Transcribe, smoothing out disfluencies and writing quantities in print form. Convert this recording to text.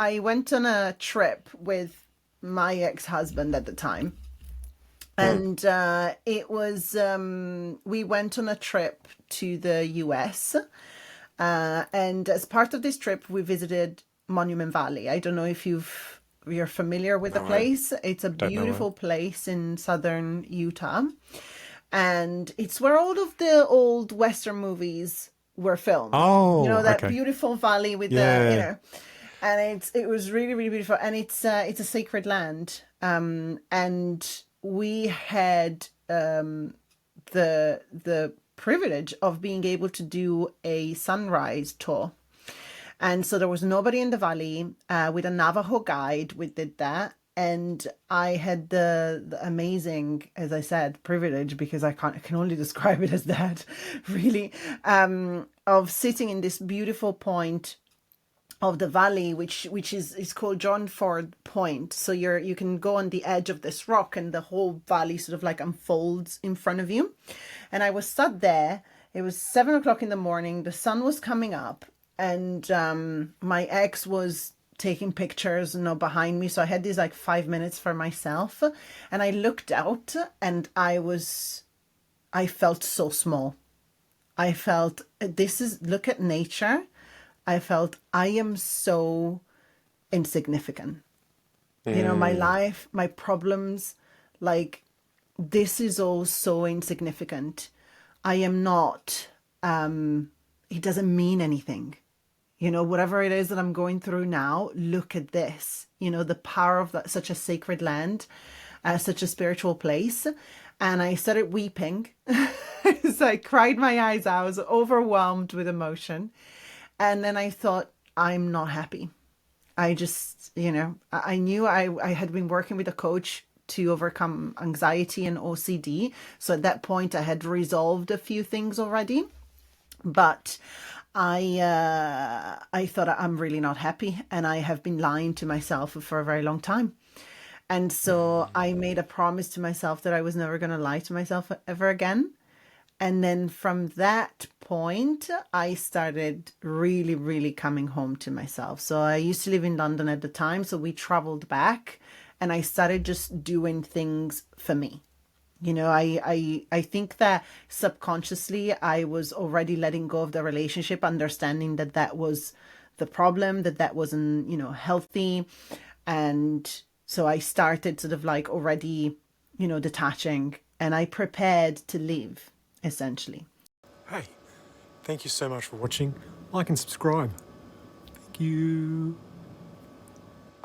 I went on a trip with my ex-husband at the time. Mm. And we went on a trip to the US. And as part of this trip, we visited Monument Valley. I don't know if you're familiar with the No, I place. It's a don't know it. beautiful place in southern Utah. And it's where all of the old Western movies were filmed. You know, Oh, that okay. beautiful valley with Yeah. and it was really, really beautiful. And it's a sacred land. And we had the privilege of being able to do a sunrise tour. And so there was nobody in the valley. With a Navajo guide, we did that. And I had the amazing, as I said, privilege, because I can only describe it as that, really, of sitting in this beautiful point of the valley, which is called John Ford Point. So you can go on the edge of this rock, and the whole valley sort of like unfolds in front of you. And I was sat there. It was 7 o'clock in the morning. The sun was coming up, and my ex was taking pictures, behind me. So I had these like 5 minutes for myself, and I looked out, and I felt so small. I felt look at nature. I felt I am so insignificant. My Mm. life, my problems, like this is all so insignificant. I am not, it doesn't mean anything. Whatever it is that I'm going through now, look at this. The power of such a sacred land, such a spiritual place. And I started weeping. So I cried my eyes out. I was overwhelmed with emotion. And then I thought, I'm not happy. I just, I knew I had been working with a coach to overcome anxiety and OCD. So at that point, I had resolved a few things already. But I thought I'm really not happy, and I have been lying to myself for a very long time. And so I made a promise to myself that I was never going to lie to myself ever again. And then from that point, I started really, really coming home to myself. So I used to live in London at the time. So we traveled back, and I started just doing things for me. I think that subconsciously I was already letting go of the relationship, understanding that that was the problem, that wasn't, healthy. And so I started sort of like already, detaching, and I prepared to leave, essentially. Hey, thank you so much for watching. Like and subscribe. Thank you.